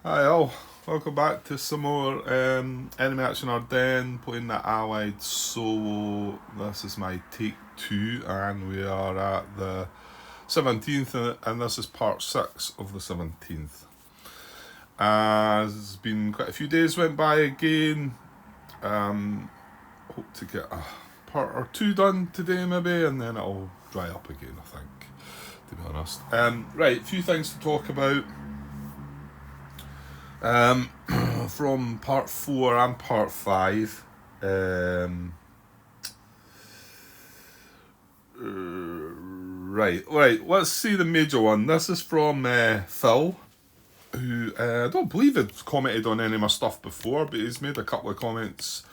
Hi all, welcome back to some more Enemy Action Ardennes, playing the Allied solo. This is my take 2 and we are at the 17th and this is part 6 of the 17th. It's been quite a few days went by again. Hope to get a part or 2 done today maybe, and then it'll dry up again, I think, to be honest. Right, a few things to talk about. From part 4 and part 5. Right, let's see the major one. This is from Phil, who I don't believe had commented on any of my stuff before, but he's made a couple of comments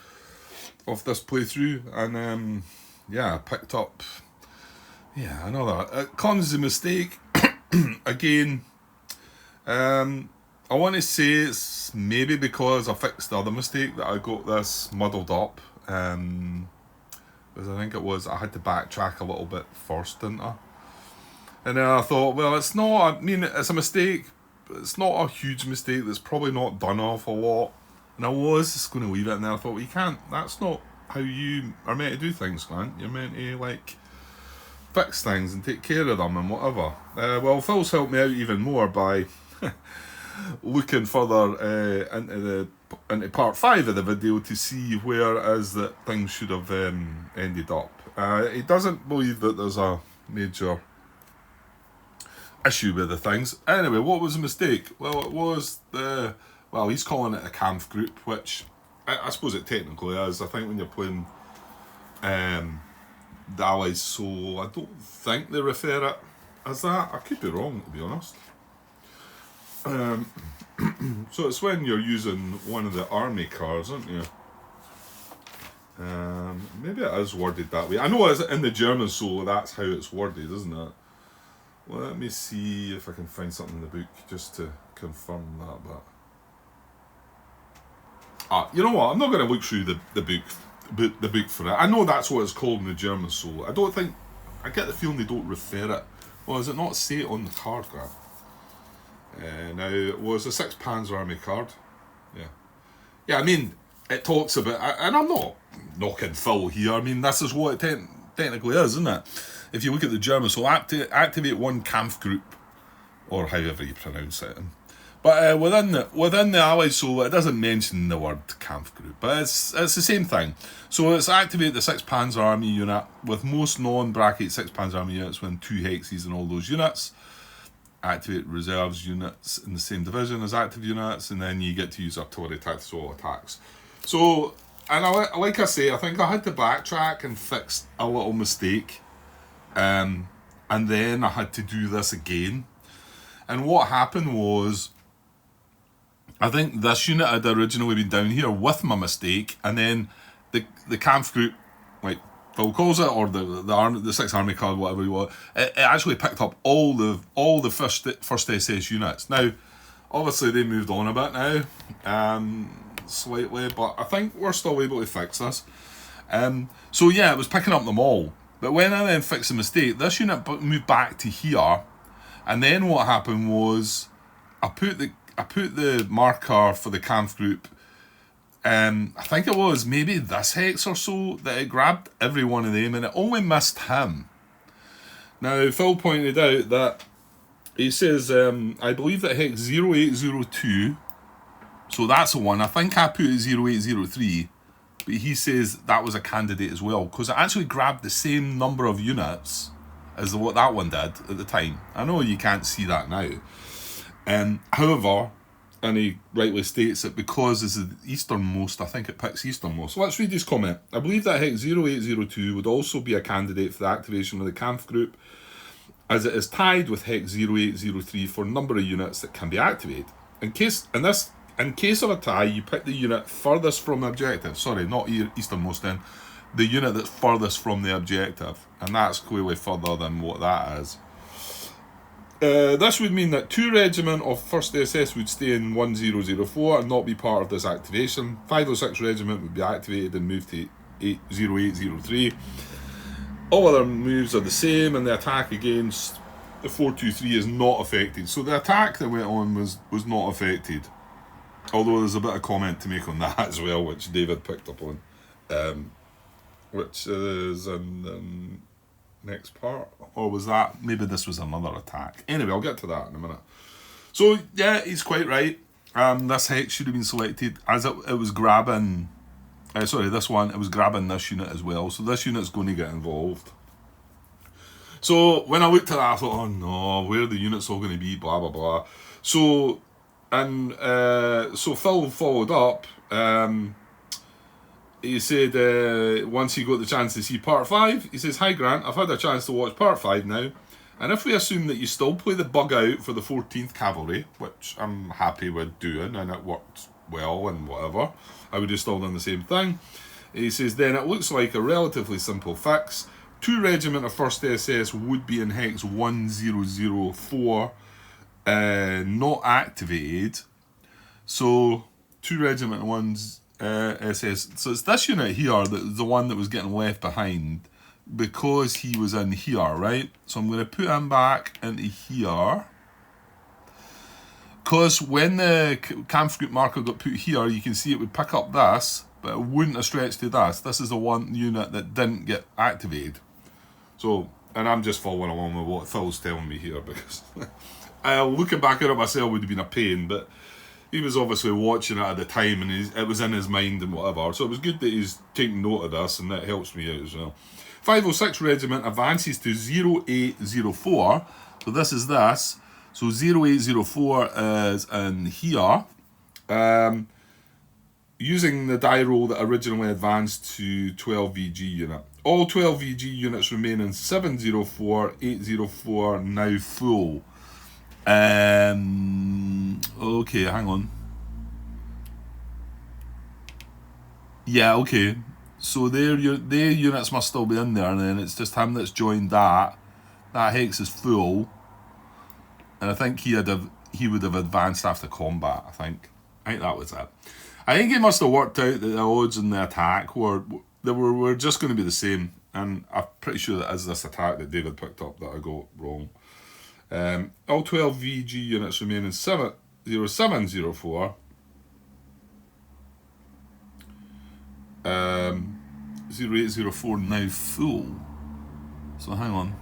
of this playthrough, and I picked up another clumsy mistake again. I want to say it's maybe because I fixed the other mistake that I got this muddled up. Because I think it was I had to backtrack a little bit first, didn't I? And then I thought, well, it's not. I mean, it's a mistake. But it's not a huge mistake. That's probably not done off a lot. And I was just going to leave it, and then I thought, well, you can't. That's not how you are meant to do things, Grant. You're meant to fix things and take care of them and whatever. Well, Phil's helped me out even more by looking further into part 5 of the video to see where it is that things should have ended up. He doesn't believe that there's a major issue with the things. Anyway, what was the mistake? Well, it was he's calling it a camp group, which I suppose it technically is. I think when you're playing the Allies solo, I don't think they refer it as that. I could be wrong, to be honest. So it's when you're using one of the army cards, aren't you? Maybe it is worded that way. I know it's in the German solo, that's how it's worded, isn't it? Well, let me see if I can find something in the book just to confirm that bit. You know what? I'm not going to look through the book for it. I know that's what it's called in the German solo. I get the feeling they don't refer it. Well, is it not say it on the card, Grant? Now, it was a 6 Panzer Army card. Yeah, I mean, it talks about, and I'm not knocking Phil here, I mean, this is what it technically is, isn't it? If you look at the German, so activate one Kampfgruppe, or however you pronounce it. But within the Allied solo, it doesn't mention the word Kampfgruppe, but it's the same thing. So it's activate the 6 Panzer Army unit, with most non-bracket 6 Panzer Army units win 2 hexes in all those units. Activate reserves units in the same division as active units, and then you get to use artillery attacks, all attacks. So, and like I say, I think I had to backtrack and fix a little mistake, and then I had to do this again. And what happened was, I think this unit had originally been down here with my mistake, and then the Kampfgruppe, like Phil calls it, or the 6 Army card, whatever you want, it actually picked up all the first SS units. Now, obviously they moved on a bit now, slightly, but I think we're still able to fix this. So yeah, it was picking up them all. But when I then fixed the mistake, this unit moved back to here, and then what happened was I put the marker for the Kampfgruppe. I think it was maybe this hex or so that it grabbed every one of them, and it only missed him. Now, Phil pointed out that he says, I believe that hex 0802, so that's the one. I think I put it 0803, but he says that was a candidate as well, because it actually grabbed the same number of units as what that one did at the time. I know you can't see that now. However, and he rightly states that because this is the easternmost, I think it picks easternmost. So let's read his comment. I believe that hex 0802 would also be a candidate for the activation of the Kampfgruppe, as it is tied with hex 0803 for number of units that can be activated. In case of a tie, you pick the unit furthest from the objective. Sorry, not easternmost then. The unit that's furthest from the objective. And that's clearly further than what that is. This would mean that 2 regiment of 1st SS would stay in 1004 and not be part of this activation. 506 regiment would be activated and moved to 0803. All other moves are the same, and the attack against the 423 is not affected. So the attack that went on was not affected. Although there's a bit of comment to make on that as well, which David picked up on, which is in the next part. Or was that, maybe this was another attack. Anyway, I'll get to that in a minute. So yeah, he's quite right. This hex should have been selected as it was grabbing. This one, it was grabbing this unit as well. So this unit's going to get involved. So when I looked at that, I thought, oh no, where are the units all going to be? Blah blah blah. So Phil followed up. He said once he got the chance to see part 5, he says, "Hi Grant, I've had a chance to watch part 5 now. And if we assume that you still play the bug out for the 14th Cavalry, which I'm happy with doing, and it worked well and whatever, I would have still done the same thing." He says, "Then it looks like a relatively simple fix. 2 Regiment of 1st SS would be in Hex 1004, not activated. So 2 Regiment of 1's SS. So it's this unit here, the one that was getting left behind, because he was in here, right? So I'm going to put him back into here. Because when the Kampfgruppe marker got put here, you can see it would pick up this, but it wouldn't have stretched to this. This is the one unit that didn't get activated. So, and I'm just following along with what Phil's telling me here, because looking back at it myself would have been a pain, but he was obviously watching it at the time, and it was in his mind and whatever. So it was good that he's taking note of this, and that helps me out as well. 506 Regiment advances to 0804. So this is this. So 0804 is in here. Using the die roll that originally advanced to 12 VG unit. All 12 VG units remain in 704, 804, now full. Okay, hang on. Yeah, okay. So their units must still be in there, and then it's just him that's joined that. That hex is full, and I think he would have advanced after combat. I think that was it. I think he must have worked out that the odds in the attack were just going to be the same, and I'm pretty sure that is this attack that David picked up that I got wrong. All 12 VG units remain in 70704. 0804 now full. So hang on.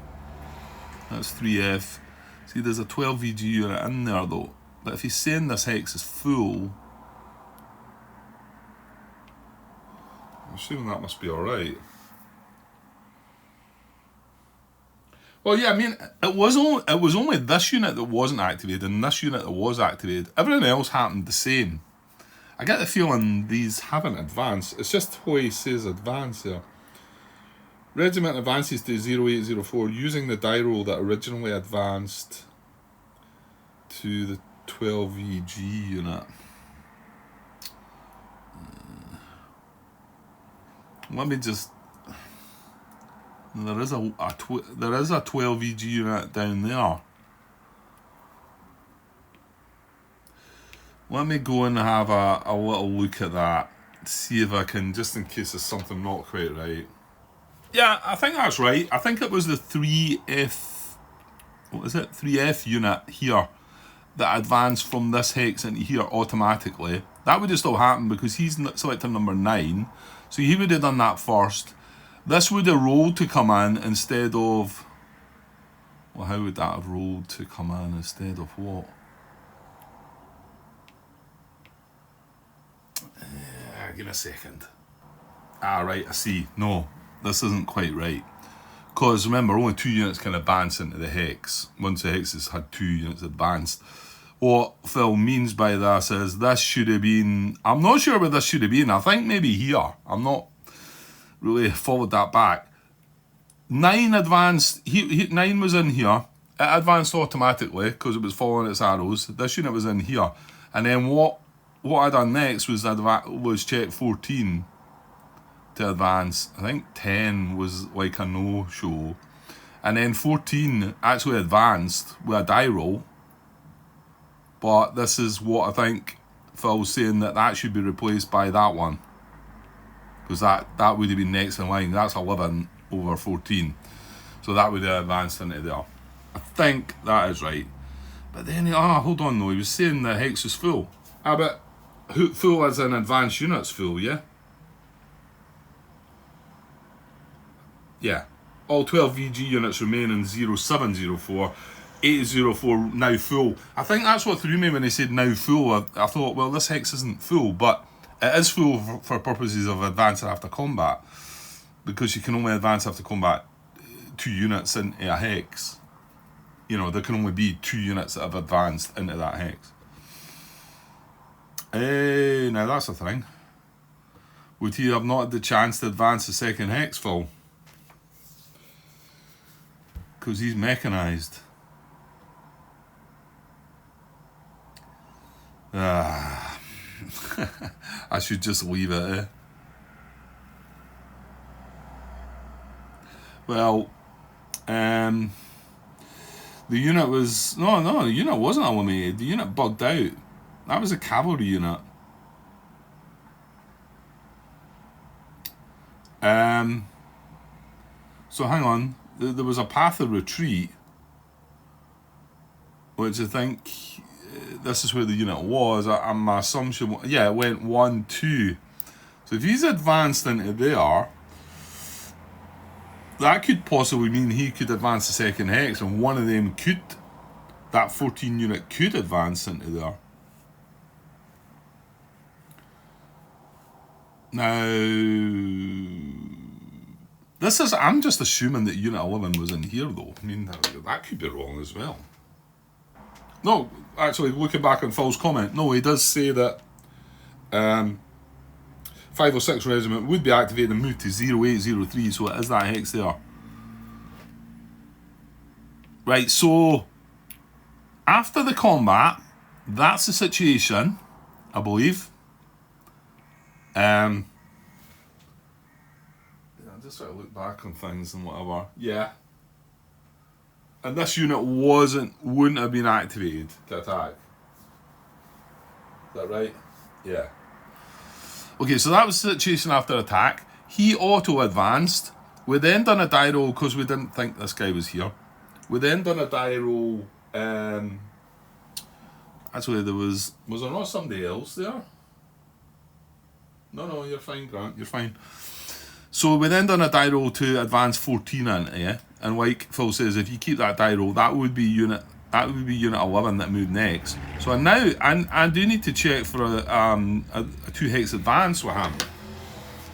That's 3F. See, there's a 12 VG unit in there though. But if he's saying this hex is full, I'm assuming that must be alright. Well, yeah, I mean, it was only this unit that wasn't activated and this unit that was activated. Everything else happened the same. I get the feeling these haven't advanced. It's just how he says advance here. Regiment advances to 0804 using the die roll that originally advanced to the 12 VG unit. Let me just... There is a 12 VG unit down there. Let me go and have a little look at that. See if I can, just in case there's something not quite right. Yeah, I think that's right. I think it was the 3F... What is it? 3F unit here that advanced from this hex into here automatically. That would have still happened because he's selected number 9. So he would have done that first. This would have rolled to come in instead of... Well, how would that have rolled to come in instead of what? Give me a second. Right, I see. No, this isn't quite right. Because remember, only 2 units can advance into the hex. Once the hex has had 2 units advanced. What Phil means by this is this should have been... I'm not sure where this should have been. I think maybe here. I'm not really followed that back. 9 advanced... 9 was in here. It advanced automatically because it was following its arrows. This unit was in here. And then what I done next was check 14 to advance. I think 10 was like a no-show. And then 14 actually advanced with a die roll. But this is what I think Phil's saying, that should be replaced by that one. Because that would have been next in line. That's 11 over 14. So that would have advanced into there. I think that is right. But then, hold on though, he was saying the hex is full. But Full as in advanced units full, yeah? Yeah. All 12 VG units remain in 0704. 804 now full. I think that's what threw me when they said now full. I thought, well, this hex isn't full, but it is full for purposes of advance after combat, because you can only advance after combat 2 units into a hex. You know, there can only be 2 units that have advanced into that hex. Now that's a thing. Would he have not had the chance to advance the second hex full? Because he's mechanised. I should just leave it, eh? Well, the unit was... No, the unit wasn't eliminated. The unit bugged out. That was a cavalry unit. So hang on. There was a path of retreat, which I think... this is where the unit was. My assumption... Yeah, it went 1, 2. So if he's advanced into there... that could possibly mean he could advance the second hex, and one of them could... that 14 unit could advance into there. Now, this is... I'm just assuming that Unit 11 was in here, though. I mean, that could be wrong as well. No, actually, looking back on Phil's comment, no, he does say that 506 Regiment would be activated and moved to 0803, so it is that hex there. Right, so after the combat, that's the situation, I believe. I just sort of look back on things and whatever. Yeah. And this unit wouldn't have been activated to attack. Is that right? Yeah. Okay, so that was the situation after attack. He auto-advanced. We then done a die roll because we didn't think this guy was here. We then done a die roll. Actually, was there not somebody else there? No, you're fine, Grant. You're fine. So we then done a die roll to advance 14 into, yeah? And like Phil says, if you keep that die roll, that would be unit 11 that moved next. So now I do need to check for a 2 hex advance with him.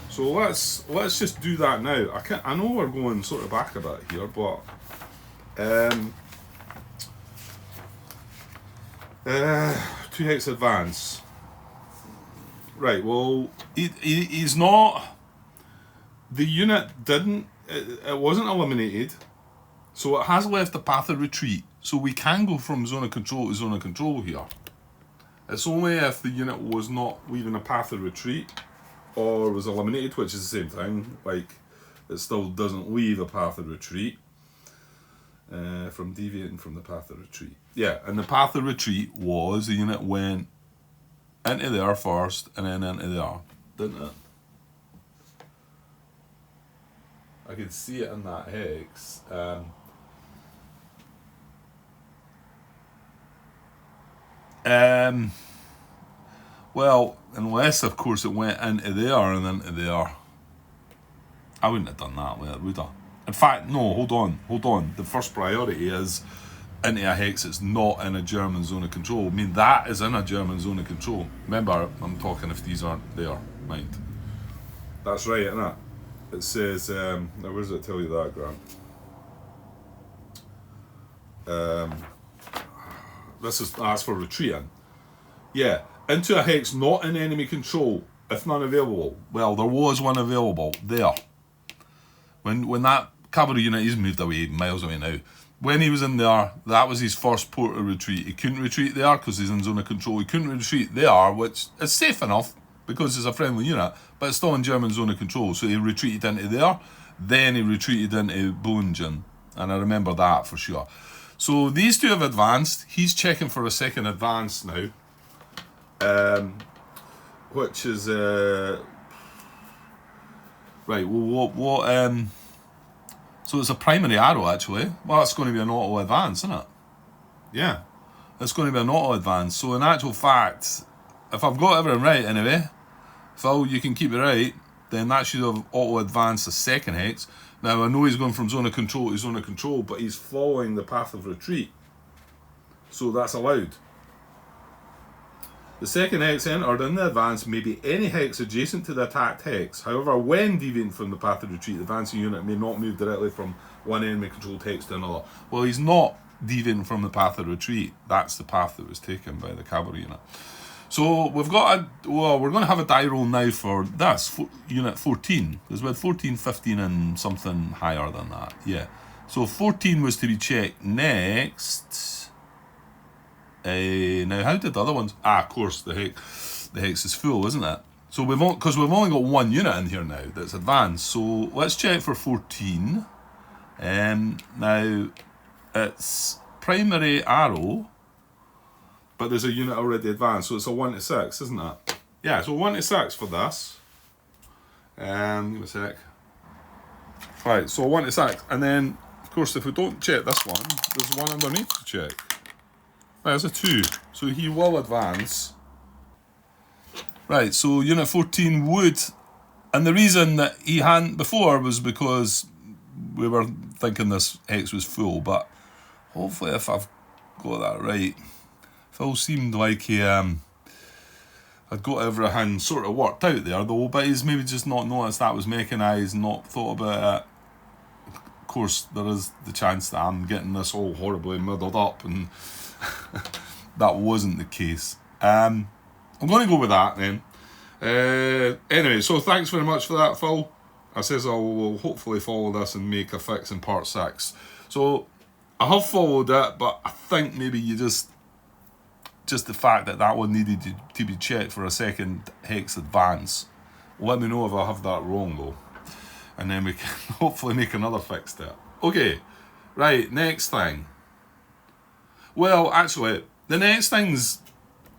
So let's just do that now. I know we're going sort of back a bit here, but 2 hex advance. Right. Well, he's not. The unit didn't. It wasn't eliminated, so it has left the path of retreat. So we can go from zone of control to zone of control here. It's only if the unit was not leaving a path of retreat or was eliminated, which is the same thing. Like, it still doesn't leave a path of retreat from deviating from the path of retreat. Yeah, and the path of retreat was the unit went into there first and then into there, didn't it? I could see it in that hex. Well, unless of course it went into there and into there. I wouldn't have done that, would I? In fact, no, hold on. The first priority is into a hex that's not in a German zone of control. I mean, that is in a German zone of control. Remember, I'm talking if these aren't there, mind. That's right, isn't it? It says, now where does it tell you that, Grant? That's for retreating. Yeah, into a hex not in enemy control, if none available. Well, there was one available there. When that cavalry unit, he's moved away, miles away now. When he was in there, that was his first port of retreat. He couldn't retreat there because he's in zone of control. He couldn't retreat there, which is safe enough because it's a friendly unit, but it's still in German zone of control. So he retreated into there, then he retreated into Boningen, and I remember that for sure. So these two have advanced. He's checking for a second advance now, which is right. Well, what? So it's a primary arrow actually. Well, it's going to be an auto advance, isn't it? Yeah, it's going to be an auto advance. So in actual fact, if I've got everything right anyway, Phil, you can keep it right, then that should have auto-advanced the second hex. Now, I know he's going from zone of control to zone of control, but he's following the path of retreat. So that's allowed. The second hex entered in the advance may be any hex adjacent to the attacked hex. However, when deviating from the path of retreat, the advancing unit may not move directly from one enemy controlled hex to another. Well, he's not deviating from the path of retreat. That's the path that was taken by the cavalry unit. So we've got we're going to have a die roll now for this, unit 14. Because we had 14, 15 and something higher than that. Yeah. So 14 was to be checked next. Now, how did the other ones? Of course, the hex is full, isn't it? So we've only got one unit in here now that's advanced. So let's check for 14. Now it's primary arrow, but there's a unit already advanced, so it's a 1 to 6, isn't it? Yeah, so 1 to 6 for this. Give me a sec. Right, so 1 to 6, and then of course if we don't check this one, there's one underneath to check. Right, there's a 2, so he will advance. Right, so unit 14 would, and the reason that he hadn't before was because we were thinking this hex was full, but hopefully if I've got that right, Phil seemed like he had got everything sort of worked out there though, but he's maybe just not noticed that was mechanised, not thought about it. Of course, there is the chance that I'm getting this all horribly muddled up, and that wasn't the case. I'm going to go with that then. Anyway, so thanks very much for that, Phil. I says I will hopefully follow this and make a fix in part 6. So I have followed it, but I think maybe you just the fact that one needed to be checked for a second hex advance. Let me know if I have that wrong though, and then we can hopefully make another fix to it. Okay, right, next thing. Well, actually, the next thing's,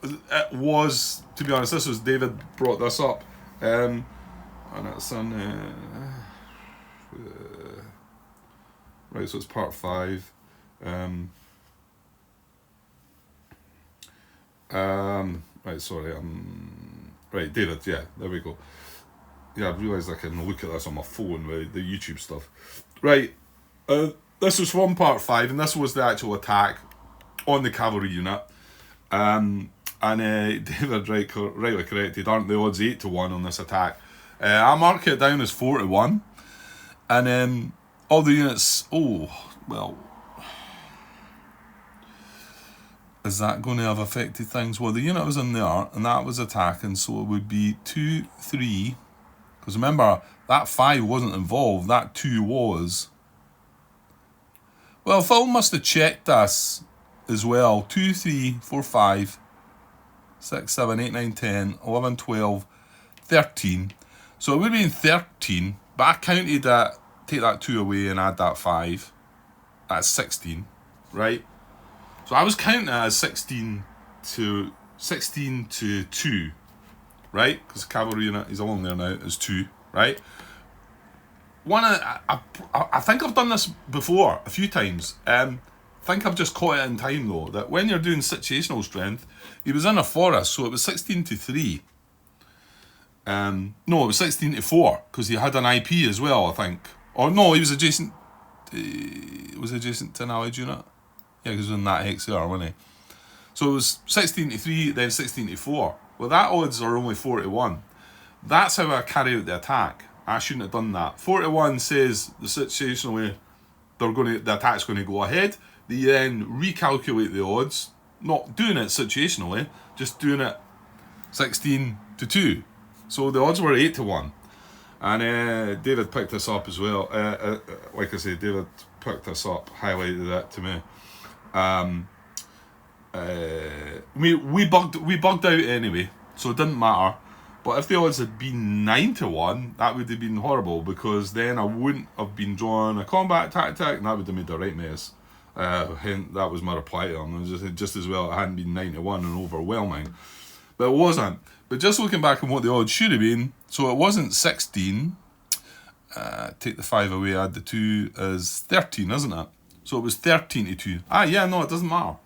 it was, to be honest, this was David brought this up, and it's in, right, so it's part 5, right, sorry, right, David, yeah, there we go. Yeah, I realised I can look at this on my phone with the YouTube stuff. Right, this was from part 5, and this was the actual attack on the cavalry unit. And David rightly corrected, aren't the odds 8 to 1 on this attack? I mark it down as 4 to 1. And all the units, is that going to have affected things? Well, the unit was in there, and that was attacking, so it would be 2, 3. Because remember, that 5 wasn't involved, that 2 was. Well, Phil must have checked this as well. 2, 3, 4, 5, 6, 7, 8, 9, 10, 11, 12, 13. So it would have been 13, but I counted that, take that 2 away and add that 5. That's 16, right? So I was counting it as 16 to 2, right? Because the cavalry unit is along there now, is 2, right? I think I've done this before a few times. I think I've just caught it in time though, that when you're doing situational strength, he was in a forest, so it was 16 to 3. No, it was 16 to 4, because he had an IP as well, I think. Or no, he was adjacent. Was adjacent to an allied unit. Yeah, because he was in that hex there, wasn't he? So it was 16 to 3, then 16 to 4. Well, that odds are only 4 to 1. That's how I carry out the attack. I shouldn't have done that. 4 to 1 says the situationally the attack's going to go ahead. They then recalculate the odds, not doing it situationally, just doing it 16 to 2. So the odds were 8 to 1. And David picked this up as well. Like I said, David picked this up, highlighted that to me. We bugged out anyway, so it didn't matter. But if the odds had been 9 to 1, that would have been horrible, because then I wouldn't have been drawing a combat tactic, and that would have made a right mess. That was my reply to him. It was just as well it hadn't been 9 to 1 and overwhelming. But it wasn't. But just looking back on what the odds should have been, so it wasn't 16. Take the 5 away, add the 2 is 13, isn't it? So it was 13 to 2. Yeah, no, it doesn't matter.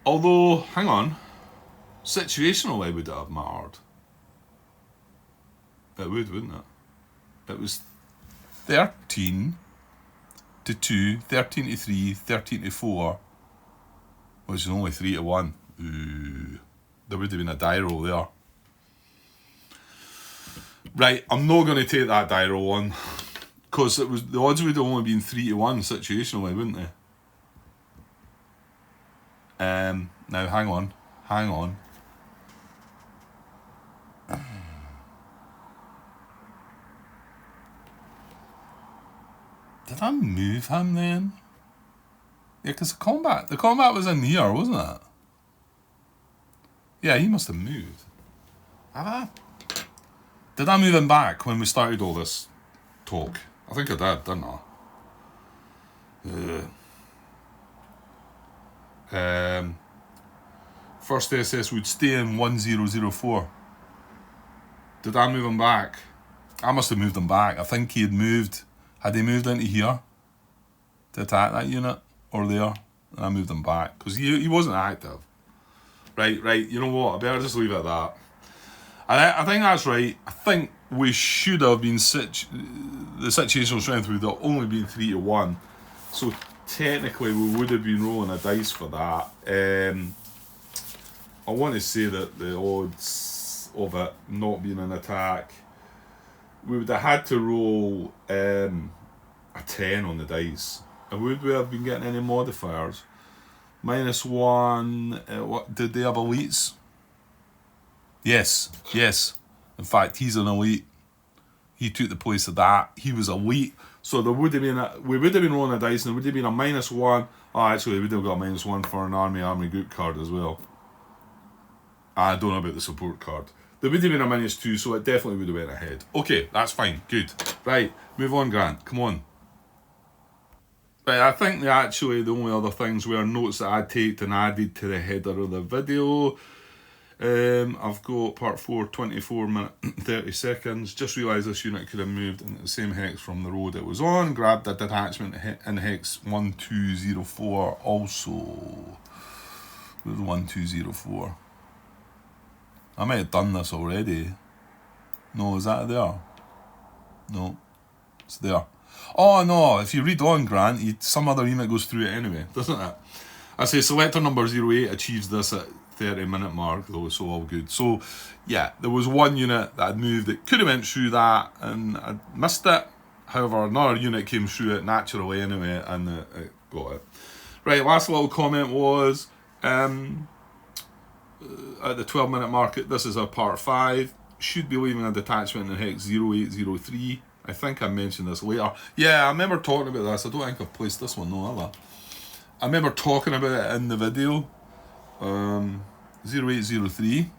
Although, hang on. Situationally, would it have mattered? It would, wouldn't it? It was 13 to 2, 13 to 3, 13 to 4, which is only 3 to 1. Ooh, there would have been a die roll there. Right, I'm not going to take that die roll on, because it was the odds would have only been 3 to 1 situationally, wouldn't they? Now hang on. Did I move him then? Yeah, because the combat was in here, wasn't it? Yeah, he must have moved. Have I? Did I move him back when we started all this talk? I think I did, didn't I? First SS would stay in 1004. Did I move him back? I must have moved him back. I think he had moved. Had he moved into here to attack that unit? Or there? And I moved him back. Because he wasn't active. Right, you know what? I better just leave it at that. I think that's right. I think we should have been... the situational strength would have only been 3 to 1. So technically we would have been rolling a dice for that. I want to say that the odds of it not being an attack, we would have had to roll a 10 on the dice. And would we have been getting any modifiers? -1. What did they have elites? Yes. In fact, he's an elite. He took the place of that. He was elite. So there would have been we would have been rolling a dice, and there would have been a -1. Oh, actually, we would have got a -1 for an army group card as well. I don't know about the support card. There would have been a -2, so it definitely would have went ahead. Okay, that's fine. Good. Right, move on, Grant. Come on. Right, I think the only other things were notes that I'd taken and added to the header of the video. I've got part 4, 24 minutes, 30 seconds. Just realised this unit could have moved into the same hex from the road it was on. Grabbed a detachment in hex 1204 also. Where's 1204? I might have done this already. No, is that there? No, it's there. Oh no, if you read on, Grant, some other unit goes through it anyway, doesn't it? I say selector number 08 achieves this at 30-minute mark though, so all good. So yeah, there was one unit that had moved that could have went through that and I missed it. However, another unit came through it naturally anyway and it got it. Right, last little comment was at the 12-minute mark, this is our part 5. Should be leaving a detachment in hex 0803. I think I mentioned this later. Yeah, I remember talking about this. I don't think I've placed this one, no, have I? I remember talking about it in the video. 0803.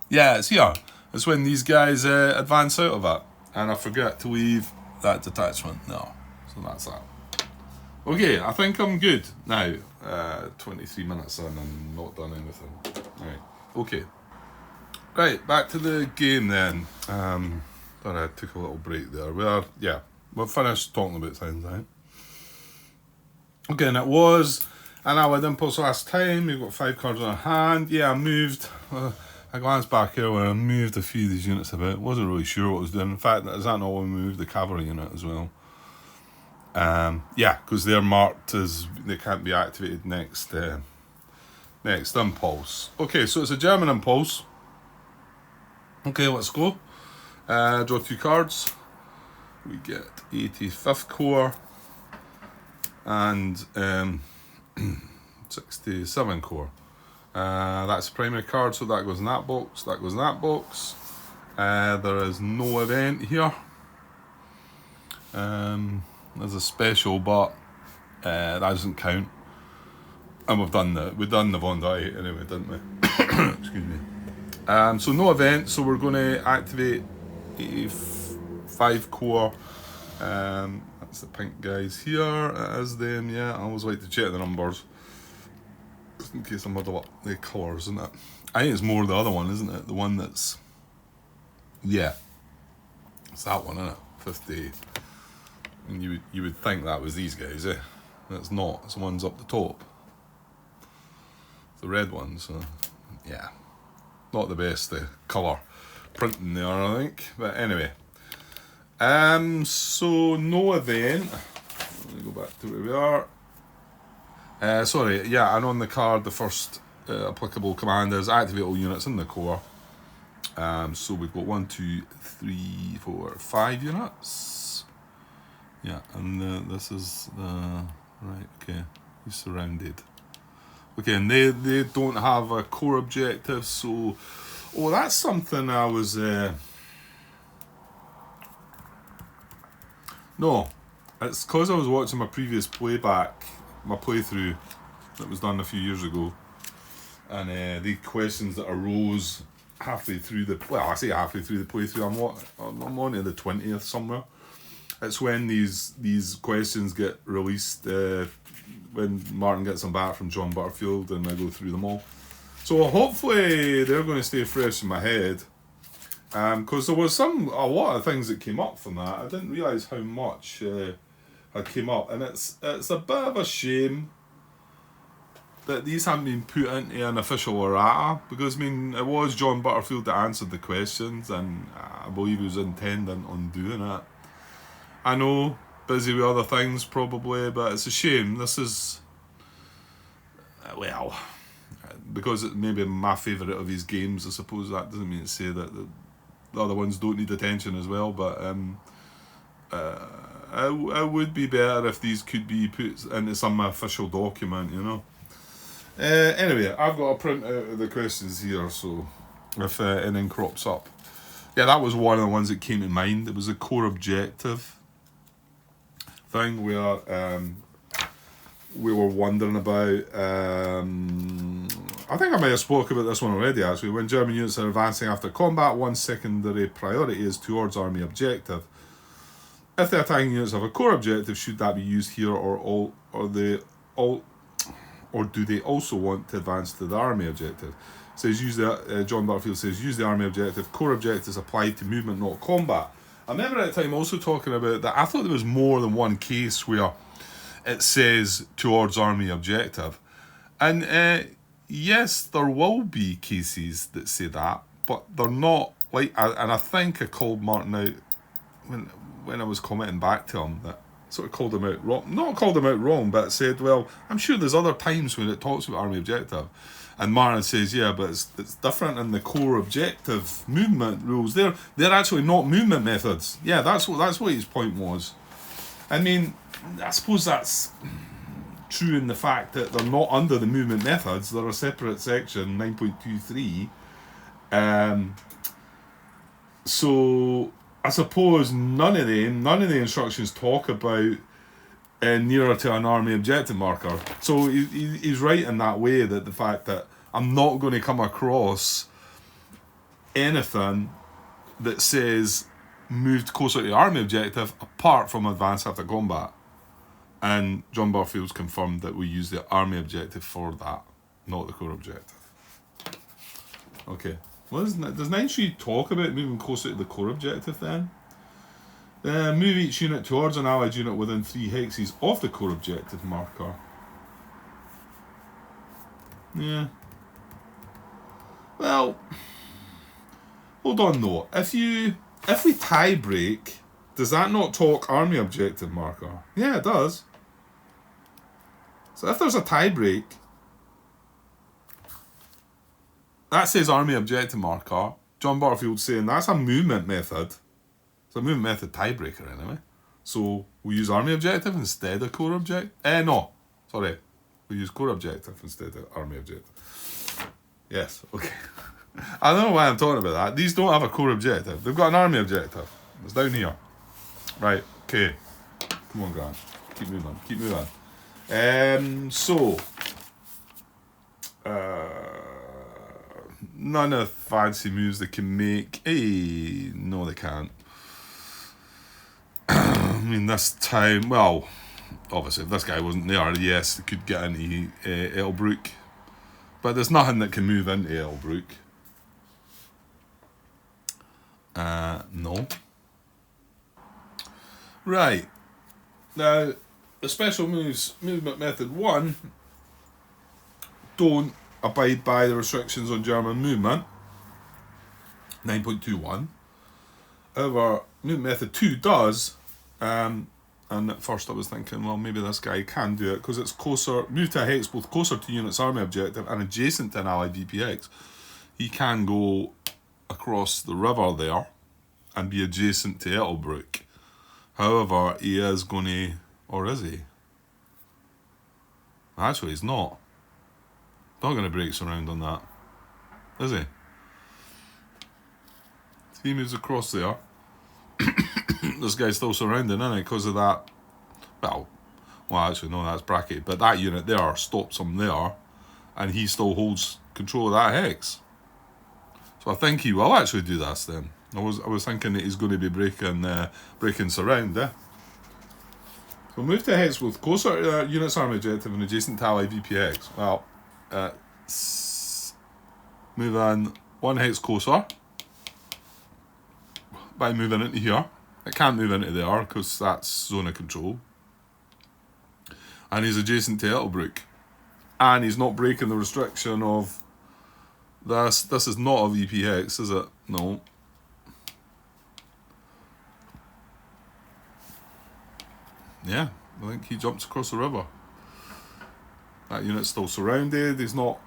Yeah, it's here. It's when these guys advance out of it. And I forget to leave that detachment. No. So that's that. Okay, I think I'm good now. 23 minutes in and not done anything. Right, okay. Right, back to the game then. Thought I took a little break there. We're finished talking about things, right? Okay, and it was an Allied Impulse last time. We've got 5 cards on our hand. Yeah, I moved. I glanced back earlier and moved a few of these units about. Wasn't really sure what I was doing. In fact, is that not when we moved the cavalry unit as well? Yeah, because they're marked as they can't be activated next impulse. Okay, so it's a German impulse. Okay, let's go. Draw 2 cards. We get 85th Corps and 67 Corps. That's the primary card, so that goes in that box. That goes in that box. There is no event here. There's a special, but that doesn't count. And we've done the Von Dyke anyway, didn't we? Excuse me. So no event. So we're going to activate 85 Corps. That's the pink guys here. It is them. Yeah, I always like to check the numbers just in case I muddle up the colours, isn't it? I think it's more the other one, isn't it? The one that's it's that one, isn't it? 50. And you would think that was these guys, eh? It's not. It's the ones up the top. It's the red ones. So yeah. Not the best colour printing there, I think. But anyway. So no event. Let me go back to where we are. Sorry, yeah, and on the card the first applicable command is activate all units in the core. So we've got 1, 2, 3, 4, 5 units. Yeah, and this is right. Okay, he's surrounded. Okay, and they don't have a core objective, so that's something I was. No, it's because I was watching my previous my playthrough that was done a few years ago, and the questions that arose halfway through I say halfway through the playthrough. I'm on to the 20th somewhere. It's when these questions get released when Martin gets them back from John Butterfield, and I go through them all. So hopefully they're going to stay fresh in my head, because there was a lot of things that came up from that. I didn't realise how much had came up, and it's a bit of a shame that these haven't been put into an official errata, because I mean it was John Butterfield that answered the questions, and I believe he was intending on doing it. I know, busy with other things probably, but it's a shame. This is, well, because it may be my favourite of his games, I suppose that doesn't mean to say that the other ones don't need attention as well, but it would be better if these could be put into some official document, you know. Anyway, I've got a print out of the questions here, so if anything crops up. Yeah, that was one of the ones that came to mind. It was a core objective thing where we were wondering about. I think I might have spoke about this one already, actually. When German units are advancing after combat, one secondary priority is towards army objective. If the attacking units have a core objective, should that be used here, or do they also want to advance to the army objective? Says John Butterfield says use the army objective. Core objectives applied to movement, not combat. I remember at the time also talking about that. I thought there was more than one case where it says towards army objective, and yes, there will be cases that say that, but they're not like. And I think I called Martin out when I was commenting back to him that sort of called him out wrong. Not called him out wrong, but said, well, I'm sure there's other times when it talks about army objective. And Martin says, yeah, but it's different in the core objective movement rules. They're actually not movement methods. Yeah, that's what his point was. I mean, I suppose that's true in the fact that they're not under the movement methods. They're a separate section, 9.23. So I suppose none of the instructions talk about nearer to an army objective marker. So he's right in that way, that the fact that I'm not going to come across anything that says moved closer to the army objective apart from advance after combat. And John Butterfield's confirmed that we use the army objective for that, not the core objective. Okay. Well, does 9.3 talk about moving closer to the core objective then? Move each unit towards an allied unit within 3 hexes of the core objective marker. Yeah. Well, hold on though. If we tie break, does that not talk army objective marker? Yeah, it does. So if there's a tie break, that says army objective marker. John Butterfield's saying that's a movement method. It's a movement method tiebreaker anyway. So we use army objective instead of core objective. No, sorry. We use core objective instead of army objective. Yes, okay. I don't know why I'm talking about that. These don't have a core objective. They've got an army objective. It's down here. Right, okay. Come on, Grant. Keep moving. None of the fancy moves they can make. Hey, no, they can't. I mean, this time, well, obviously, if this guy wasn't there, yes, they could get into Elbrook. But there's nothing that can move into Elbrook. No. Right. Now, the special moves, movement method 1, don't abide by the restrictions on German movement. 9.21. However, movement method 2 does, and at first I was thinking, well, maybe this guy can do it because it's closer, move to a hex both closer to unit's army objective and adjacent to an allied VPX. He can go across the river there and be adjacent to Ettelbruck. However, he is going to, or is he? Actually, he's not. Not going to break surround on that, is he? He moves across there. This guy's still surrounding, isn't he? Because of that. Well, actually, no, that's bracketed. But that unit there stops him there, and he still holds control of that hex. So I think he will actually do this then. I was thinking that he's going to be breaking surround there. So move to hex with closer to unit's army objective and adjacent to allied VPX. Well, move on one hex closer by moving into here. It can't move into there because that's zone of control. And he's adjacent to Ettelbruck. And he's not breaking the restriction of this. This is not a VPX, is it? No. Yeah, I think he jumps across the river. That unit's still surrounded. He's not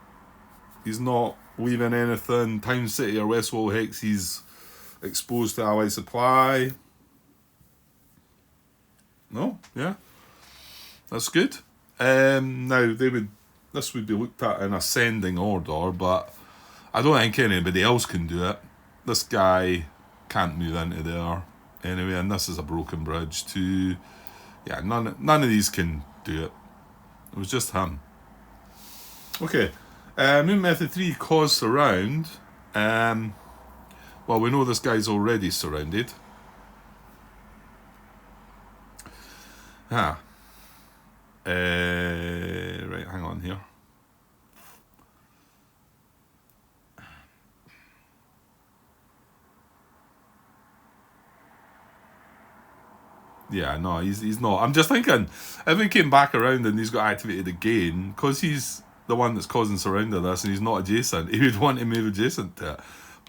leaving anything. Town City or West Wall hex. He's exposed to allied supply. No, yeah, that's good. Now this would be looked at in ascending order, but I don't think anybody else can do it. This guy can't move into there anyway, and this is a broken bridge too. Yeah, none of these can do it. It was just him. Okay, movement method 3, cause surround. Well, we know this guy's already surrounded. Right, hang on here. Yeah, no, he's not. I'm just thinking, if he came back around and he's got activated again, because he's the one that's causing surround of this and he's not adjacent, he would want to move adjacent to it.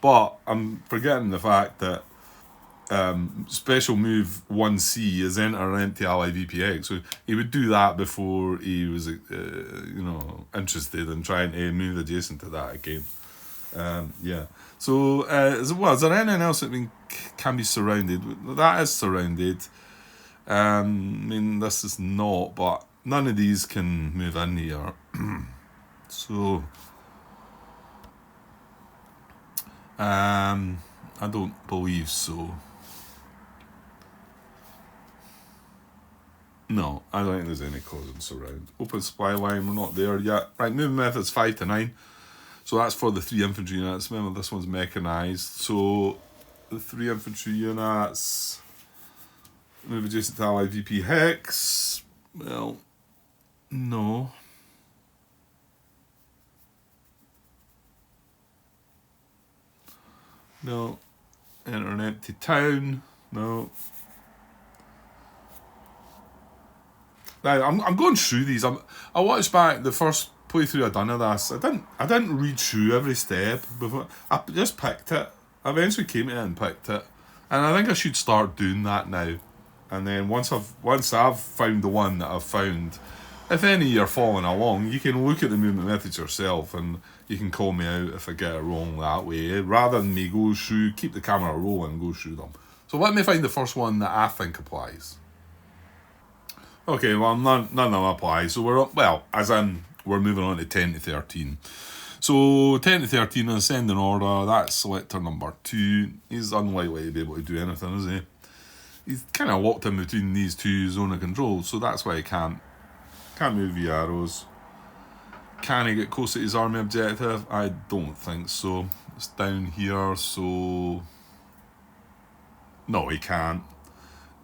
But I'm forgetting the fact that special move 1C is enter an empty ally VPX, so he would do that before he was interested in trying to move adjacent to that again. Yeah, so is there anything else that can be surrounded? That is surrounded. I mean, this is not, but none of these can move in here. So I don't believe so. No, I don't think there's any causing surround. Open supply line, we're not there yet. Right, movement methods 5 to 9. So that's for the 3 infantry units. Remember, this one's mechanised. So the 3 infantry units move adjacent to allied VP hex. Well, no. No. Enter an empty town. No. Now, I'm going through these. I watched back the first playthrough I done of this. I didn't read through every step before. I just picked it. I eventually came to it and picked it, and I think I should start doing that now. And then once I've found the one that I've found, if any of you are following along, you can look at the movement methods yourself, and you can call me out if I get it wrong that way. Rather than me go through, keep the camera rolling, and go through them. So let me find the first one that I think applies. Okay, well, none of them apply. So we're moving on to 10 to 13. So 10 to 13 in ascending order, that's selector number 2. He's unlikely to be able to do anything, is he? He's kind of locked in between these two zone of control, so that's why he can't move the arrows. Can he get close to his army objective? I don't think so. It's down here, so no, he can't.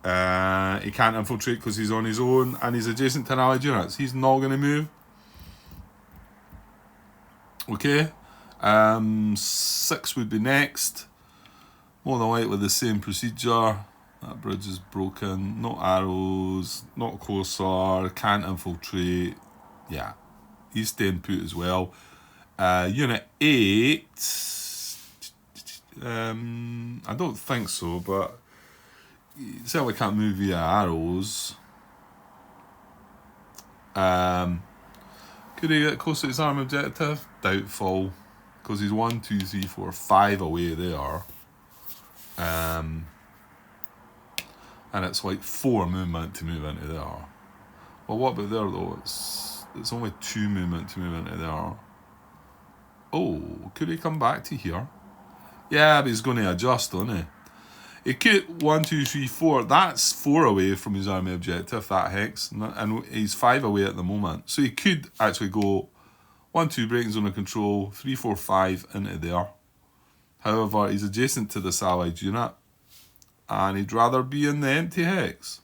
He can't infiltrate because he's on his own and he's adjacent to an allied units. He's not going to move. Okay. 6 would be next. More than likely the same procedure. That bridge is broken. No arrows. Not closer. Can't infiltrate. Yeah. He's staying put as well. Unit 8. I don't think so, but he certainly can't move via arrows. Could he get close to his arm objective? Doubtful, because he's 1, 2, 3, 4, 5 away there. And it's like 4 movement to move into there. Well, what about there though? It's only 2 movement to move into there. Oh, could he come back to here? Yeah, but he's going to adjust, isn't he? He could 1, 2, 3, 4. That's 4 away from his army objective, that hex, and he's 5 away at the moment. So he could actually go 1, 2 breaking zone of control, 3, 4, 5 into there. However, he's adjacent to this allied unit, and he'd rather be in the empty hex.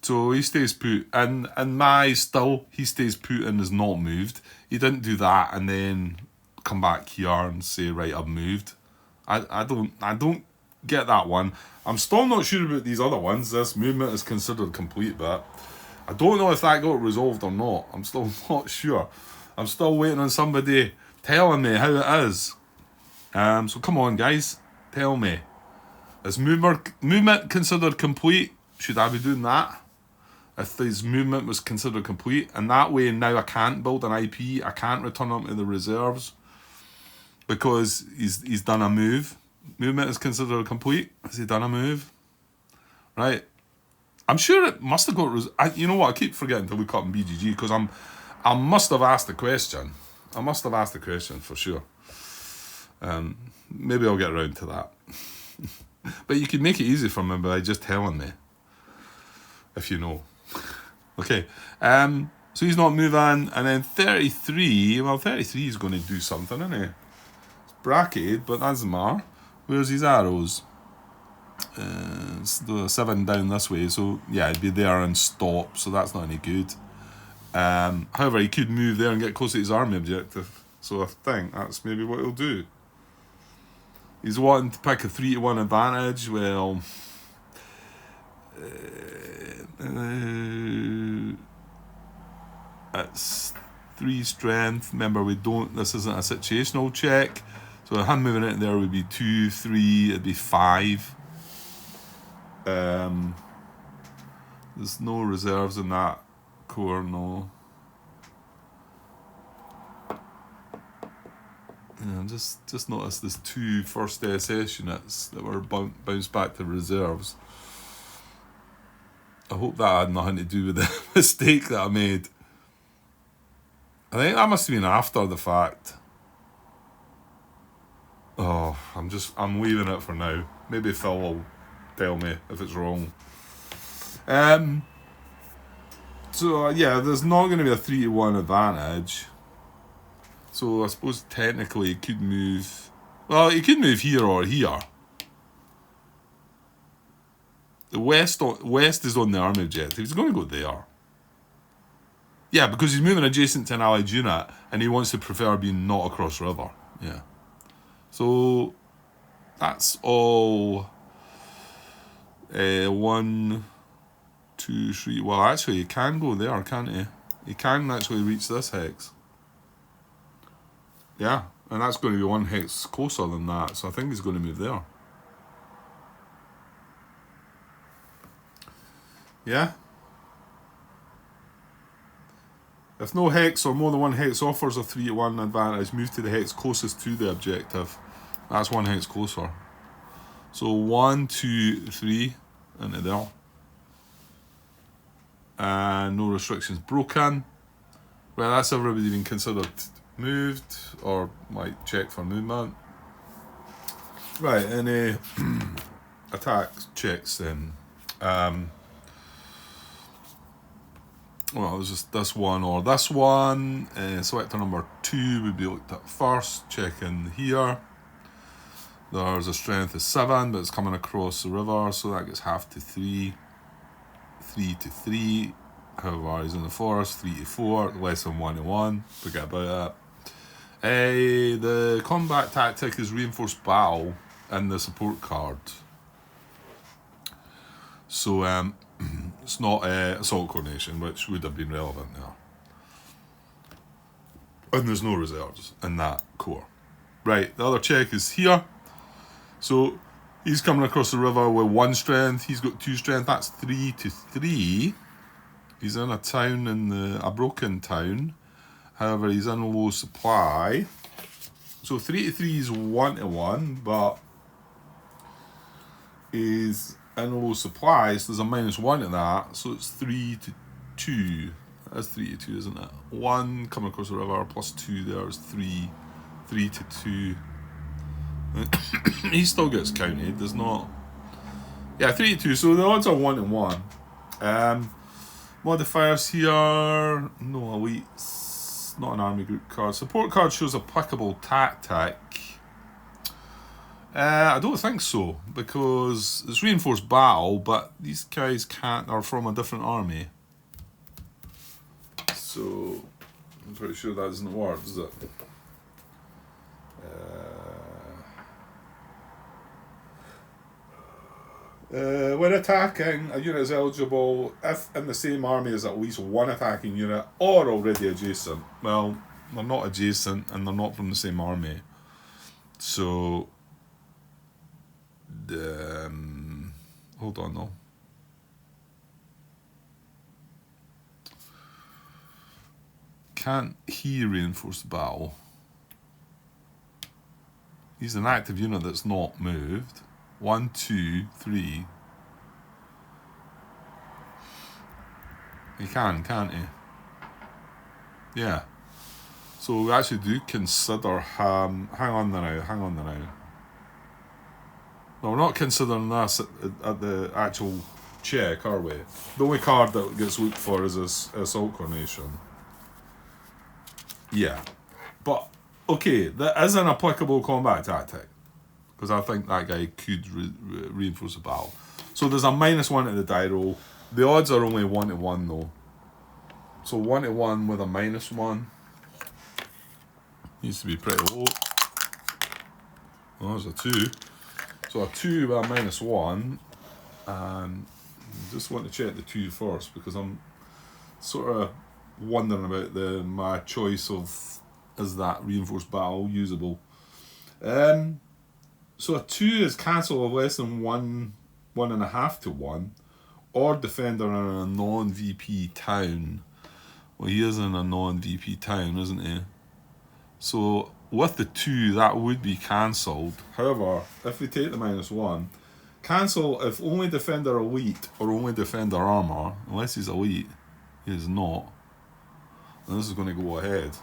So he stays put, and my still he stays put and is not moved. He didn't do that and then come back here and say, right, I've moved. I don't get that one. I'm still not sure about these other ones. This movement is considered complete, but I don't know if that got resolved or not. I'm still not sure. I'm still waiting on somebody telling me how it is. So come on, guys, tell me. Is movement considered complete? Should I be doing that? If his movement was considered complete, and that way now I can't build an IP, I can't return him to the reserves because he's done a move. Movement is considered complete. Has he done a move? Right. I'm sure it must have got. You know what? I keep forgetting to look up in BGG because I must have asked the question. I must have asked the question for sure. Maybe I'll get around to that. But you can make it easy for me by just telling me, if you know. Okay, so he's not moving, and then 33, well 33 is going to do something, isn't he? It's bracketed, but that doesn't matter. Where's his arrows? It's the 7 down this way, so yeah, it'd be there and stop, so that's not any good. However, he could move there and get close to his army objective, so I think that's maybe what he'll do. He's wanting to pick a 3-1 advantage, well... it's 3 strength. Remember, this isn't a situational check, so him moving it there would be 2, 3, it'd be 5. There's no reserves in that core, no. Yeah, just notice there's 2 first SS units that were bounced back to reserves. I hope that had nothing to do with the mistake that I made. I think that must have been after the fact. Oh, I'm leaving it for now. Maybe Phil will tell me if it's wrong. So yeah, there's not going to be a 3-1 advantage. So I suppose technically he could move. Well, he could move here or here. The west is on the army objective. He's going to go there. Yeah, because he's moving adjacent to an allied unit, and he wants to prefer being not across river. Yeah. So that's all. 1, 2, 3. Well, actually, he can go there, can't he? He can actually reach this hex. Yeah, and that's going to be 1 hex closer than that. So I think he's going to move there. Yeah. If no hex or more than 1 hex offers a 3-1 advantage, move to the hex closest to the objective. That's 1 hex closer. So 1, 2, 3 into there. And no restrictions broken. Well, that's everybody been considered moved or like checked for movement. Right, any attack checks then. Well, there's just this one or this one. Selector number 2 would be looked at first. Checking here. There's a strength of 7, but it's coming across the river, so that gets half to 3. 3 to 3. However, he's in the forest. 3 to 4. Less than 1 to 1. Forget about it. The combat tactic is reinforced battle in the support card. So, it's not assault coordination, which would have been relevant there. And there's no reserves in that corps. Right, the other check is here. So he's coming across the river with 1 strength. He's got 2 strength. That's 3 to 3. He's in a town, a broken town. However, he's in low supply. So 3 to 3 is 1 to 1, but he's in low supply, so there's a -1 to that. So it's 3 to 2. That's 3 to 2, isn't it? 1 coming across the river plus 2 there is 3. 3 to 2. He still gets counted. There's not. Yeah, 3 to 2. So the odds are 1 to 1. Modifiers here. No elites. Not an army group card. Support card shows applicable tactic. I don't think so, because it's reinforced battle, but these guys are from a different army. So I'm pretty sure that doesn't work, does it? When attacking, a unit is eligible if in the same army as at least 1 attacking unit or already adjacent. Well, they're not adjacent and they're not from the same army. So, hold on though. Can't he reinforce the battle? He's an active unit that's not moved. 1, 2, 3. He can't he? Yeah. So we actually do consider him. Hang on there now. No, we're not considering this at the actual check, are we? The only card that gets looked for is Assault Coronation. Yeah. But, okay, that is an applicable combat tactic. Because I think that guy could reinforce the battle. So there's a -1 to the die roll. The odds are only 1 to 1 though. So 1 to 1 with a -1 needs to be pretty low. Oh, there's a 2. So a 2 with a -1. And I just want to check the 2 first, because I'm sort of wondering about my choice of, is that reinforced battle usable? So a 2 is cancel of less than 1.5 to 1, or defender in a non-VP town. Well, he is in a non-VP town, isn't he? So with the 2, that would be cancelled. However, if we take the -1, cancel if only defender elite or only defender armor. Unless he's elite, he is not. And this is going to go ahead.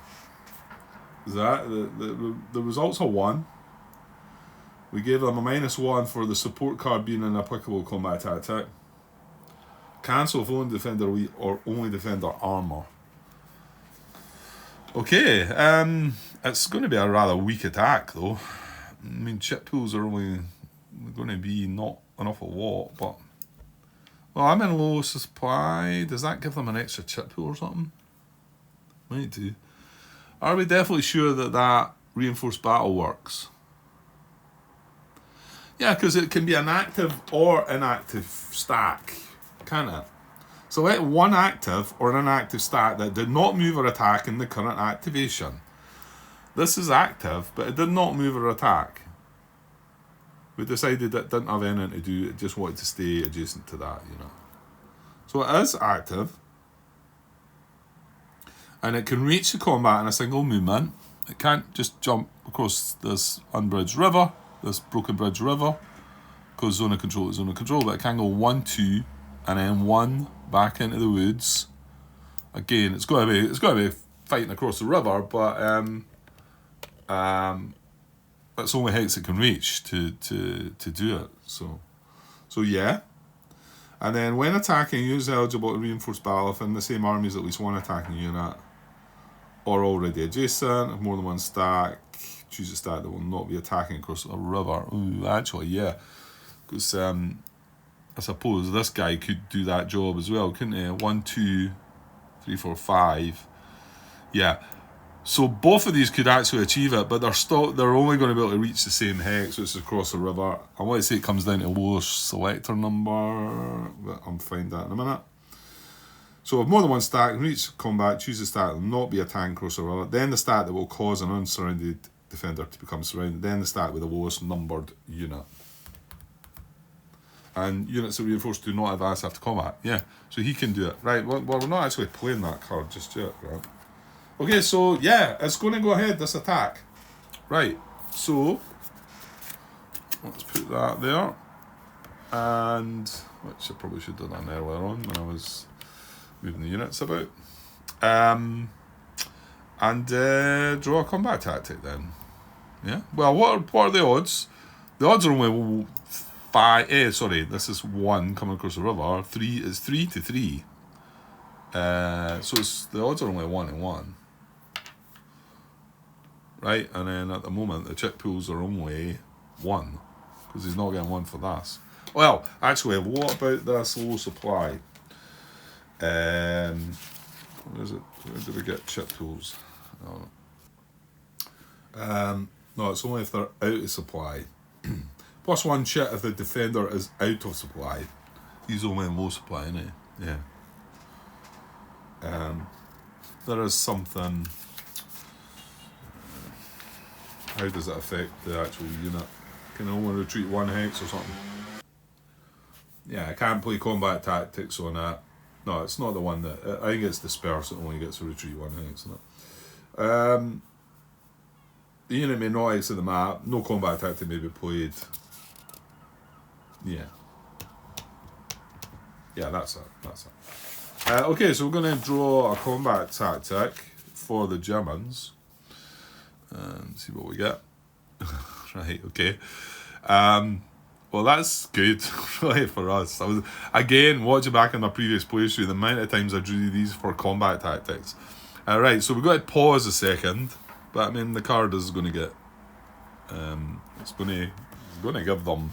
Is that the results are 1. We gave them a -1 for the support card being an applicable combat tactic. Cancel if only defender elite or only defender armor. Okay, it's going to be a rather weak attack though. I mean, chip pools are only going to be not an awful lot, but... Well, I'm in low supply. Does that give them an extra chip pool or something? Might do. Are we definitely sure that reinforced battle works? Yeah, because it can be an active or inactive stack, can it? Select one active or an inactive stack that did not move or attack in the current activation. This is active, but it did not move or attack. We decided it didn't have anything to do, it just wanted to stay adjacent to that, you know. So it is active. And it can reach the combat in a single movement. It can't just jump across this unbridged river, this broken bridge river, because zone of control is zone of control, but it can go 1, 2, and then 1 back into the woods. Again, it's got to be fighting across the river, but that's the only heights it can reach to do it. So yeah. And then when attacking, use eligible to reinforce battle if in the same army as at least one attacking unit, or already adjacent. If more than one stack, choose a stack that will not be attacking across a river. Ooh, actually, yeah, because I suppose this guy could do that job as well, couldn't he? 1, 2, 3, 4, 5. Yeah. So both of these could actually achieve it, but they're only going to be able to reach the same hex, which is across the river. I want to say it comes down to lowest selector number, but I'll find that in a minute. So if more than one stack reach combat, choose a stack that will not be a tank or survivor, then the stack that will cause an unsurrounded defender to become surrounded, then the stack with the lowest numbered unit. And units that reinforce do not advance after combat. Yeah, so he can do it. Right, well, we're not actually playing that card just yet, right? Okay, so yeah, it's going to go ahead, this attack. Right, so let's put that there. And, which I probably should have done earlier on when I was moving the units about. And draw a combat tactic then. Yeah, well, what are the odds? The odds are only 5, this is 1 coming across the river. 3 is 3 to 3. So the odds are only 1 and 1. Right, and then at the moment the chip pools are only 1. Because he's not getting 1 for this. Well, actually, what about this low supply? Where is it? Where do we get chip pools? No, it's only if they're out of supply. Plus 1 chip if the defender is out of supply. He's only in low supply, isn't he? Yeah. There is something. How does it affect the actual unit? Can I only retreat 1 hex or something? Yeah, I can't play combat tactics on that. No, it's not the one that... I think it's disperse, it only gets to retreat 1 hex, isn't it? The unit may not exit the map, no combat tactic may be played. Yeah. Yeah, that's it. Okay, so we're going to draw a combat tactic for the Germans. And see what we get. Right, okay. Well, that's good, really, for us. I was, again, watching back on my previous playthrough, the amount of times I drew these for combat tactics. Right, so we've got to pause a second, but I mean, the card is going to get, it's going to give them,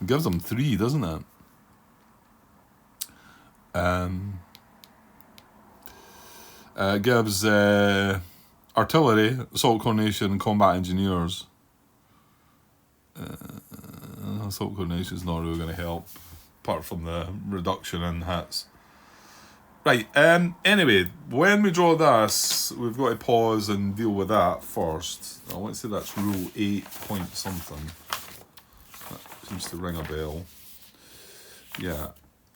it gives them 3, doesn't it? It gives artillery, assault coordination, and combat engineers. Assault coordination is not really going to help, apart from the reduction in hits. Right, anyway, when we draw this, we've got to pause and deal with that first. I want to say that's rule 8 point something. That seems to ring a bell. Yeah.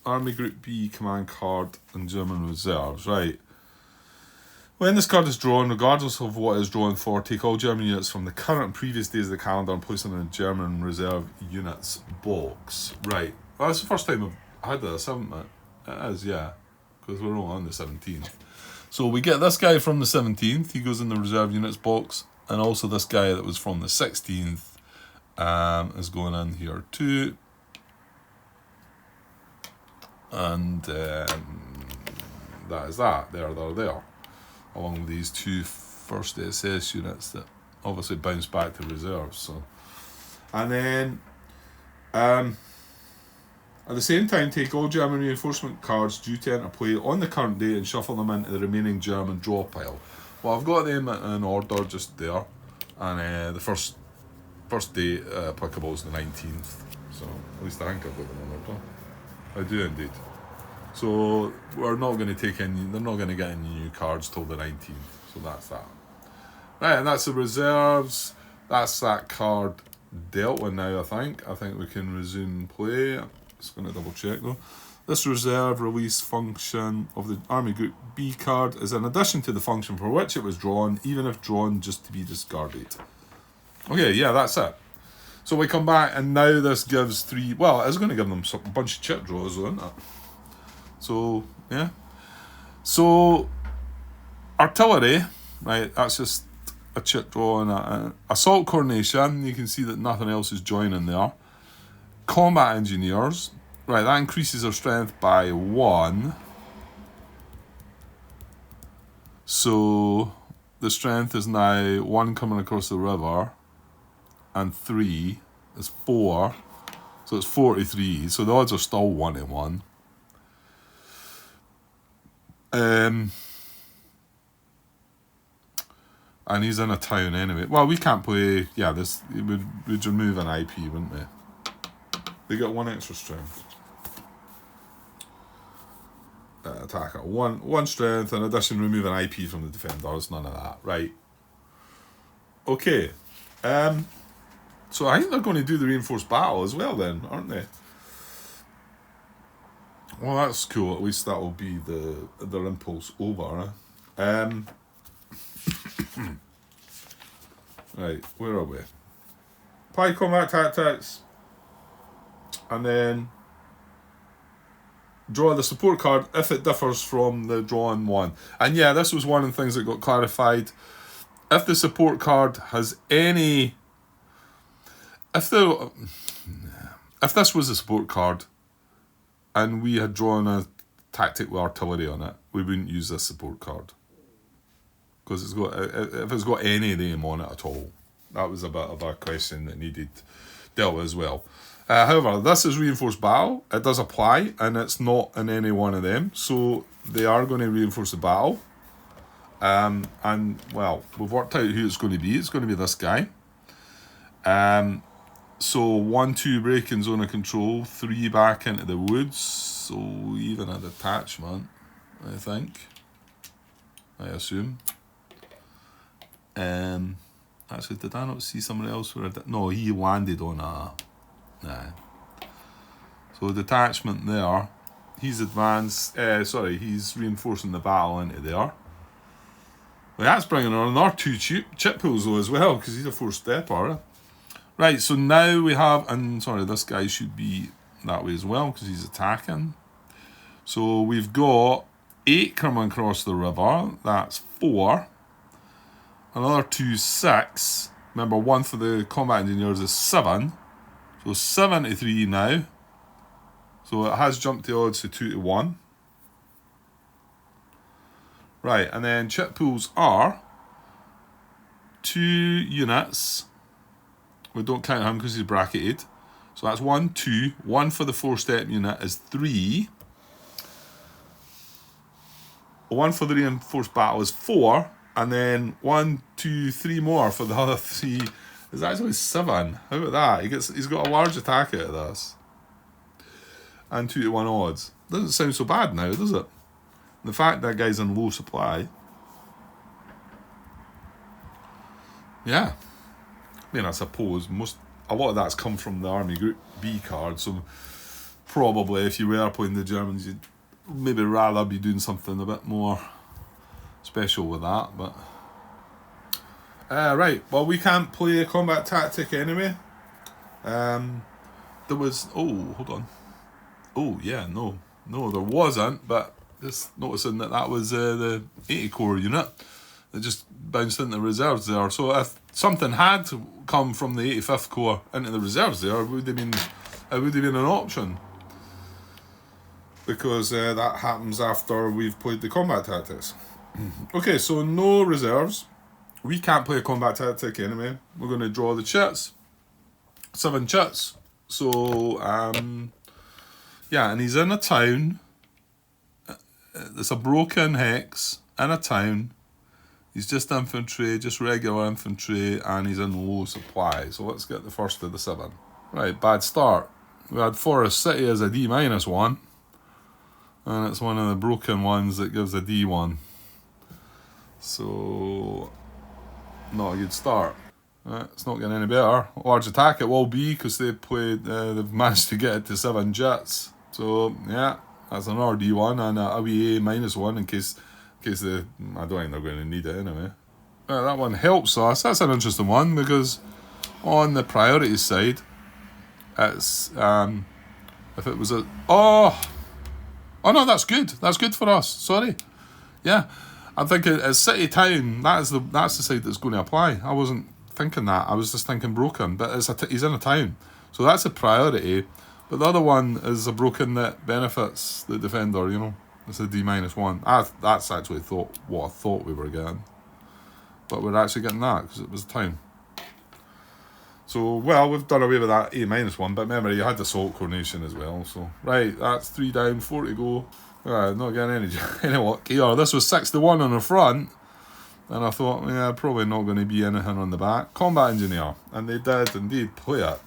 Army Group B, Command Card, and German Reserves. Right. When this card is drawn, regardless of what it is drawn for, take all German units from the current and previous days of the calendar and place them in the German Reserve Units box. Right. Well, that's the first time I've had this, haven't I? It is, yeah. Because we're only on the 17th. So we get this guy from the 17th. He goes in the Reserve Units box. And also this guy that was from the 16th is going in here too. And that is that. They're there. Along with these 2 first SS units that obviously bounce back to reserves. So, and then at the same time, take all German reinforcement cards due to enter play on the current date and shuffle them into the remaining German draw pile. Well, I've got them in order just there, and the first date applicable is the 19th. So at least I think I've got them in order. I do indeed. So we're not going to take any, they're not going to get any new cards till the 19th. So that's that. Right, and that's the reserves. That's that card dealt with now, I think. I think we can resume play. Just going to double check though. This reserve release function of the Army Group B card is in addition to the function for which it was drawn, even if drawn just to be discarded. Okay, yeah, that's it. So we come back and now this gives 3, well, it's going to give them a bunch of chip draws, isn't it? So, yeah. So, artillery, right, that's just a chip draw and a assault coordination. You can see that nothing else is joining there. Combat engineers, right, that increases their strength by 1. So, the strength is now 1 coming across the river, and 3 is 4. So it's 43. So the odds are still 1 and 1. And he's in a town anyway. Well, we can't play. Yeah, this we'd remove an IP, wouldn't we? They got 1 extra strength. attacker. One strength, in addition, remove an IP from the defenders. None of that. Right. Okay. So I think they're going to do the reinforced battle as well then, aren't they? Well, that's cool. At least that will be their impulse over. Right, where are we? Apply combat tactics. And then draw the support card if it differs from the drawn one. And yeah, this was one of the things that got clarified. If the support card has any... If this was a support card and we had drawn a tactic with artillery on it, we wouldn't use this support card. Because if it's got any of them on it at all. That was a bit of a question that needed dealt with as well. However, this is reinforced battle. It does apply, and it's not in any one of them. So they are going to reinforce the battle. And, well, we've worked out who it's going to be. It's going to be this guy. So 1-2 break in zone of control, 3 back into the woods. So even a detachment, I think. I assume. Actually, did I not see somebody else where no, he landed on a... Nah. So detachment there. He's advanced... he's reinforcing the battle into there. Well, that's bringing on another 2 chip pulls though as well, because he's a 4-stepper. Right, so now we have... And sorry, this guy should be that way as well, because he's attacking. So we've got 8 coming across the river. That's 4. Another 2, 6. Remember, 1 for the combat engineers is 7. So 7 to 3 now. So it has jumped the odds to 2 to 1. Right, and then chip pools are 2 units. We don't count him because he's bracketed. So that's 1, 2. 1 for the 4-step unit is 3. 1 for the reinforced battle is 4. And then 1, 2, 3 more for the other 3 is actually 7. How about that? He's got a large attack out of this. And 2 to 1 odds. Doesn't sound so bad now, does it? The fact that guy's in low supply. Yeah. I mean, I suppose a lot of that's come from the Army Group B card, so probably if you were playing the Germans, you'd maybe rather be doing something a bit more special with that, but right, well, we can't play a combat tactic anyway. There was hold on. Oh yeah, no, there wasn't, but just noticing that was the 80 core unit that just bounced into reserves there. So if something had come from the 85th Corps into the reserves there, it would have been an option. Because that happens after we've played the combat tactics. Okay, so no reserves. We can't play a combat tactic anyway. We're going to draw the chits. 7 chits. So, yeah, and he's in a town. It's a broken hex in a town. He's just infantry, just regular infantry, and he's in low supply. So let's get the first of the 7. Right, bad start. We had Forest City as a D-1. And it's one of the broken ones that gives a D1. So, not a good start. It's not getting any better. Large attack it will be because they've managed to get it to 7 jets. So, yeah, that's another D1 and a WA -1 in case I don't think they're going to need it anyway. That one helps us. That's an interesting one because on the priority side, it's, if it was a... Oh no, that's good. That's good for us. Sorry. Yeah. I'm thinking as city town, that's the side that's going to apply. I wasn't thinking that. I was just thinking broken. But he's in a town. So that's a priority. But the other one is a broken that benefits the defender, you know. It's a D-1. That's actually what I thought we were getting. But we're actually getting that because it was a town. So, well, we've done away with that A-1, but remember, you had the assault coordination as well. So, right, that's 3 down, 4 to go. Not getting any luck here. This was 6 to 1 on the front. And I thought, yeah, probably not going to be anything on the back. Combat engineer. And they did indeed play it.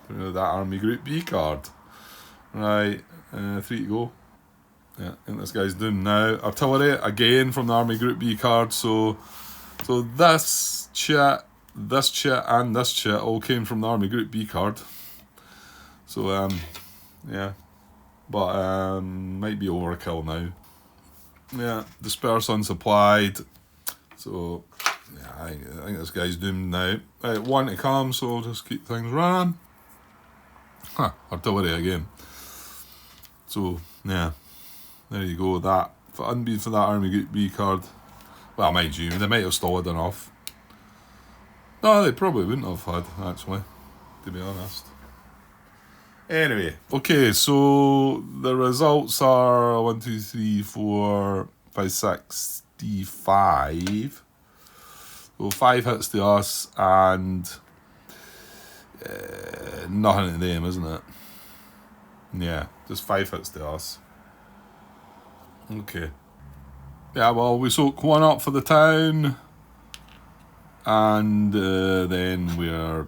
That Army Group B card. Right, 3 to go. Yeah, I think this guy's doing now. Artillery, again from the Army Group B card. So this chit, and this chit all came from the Army Group B card. So, yeah. But, might be overkill now. Yeah, disperse unsupplied. So, yeah, I think this guy's doomed now. Right, one to come, so I'll just keep things running. Artillery again. So, yeah. There you go, that. If it hadn't been for that Army Group B card, well, mind you, they might have stalled enough. No, they probably wouldn't have had, actually, to be honest. Anyway, okay, so the results are 1, 2, 3, 4, 5, 6, D5. So 5 hits to us and nothing to them, isn't it? Yeah, just 5 hits to us. Okay. Yeah, well, we soak one up for the town, and then we're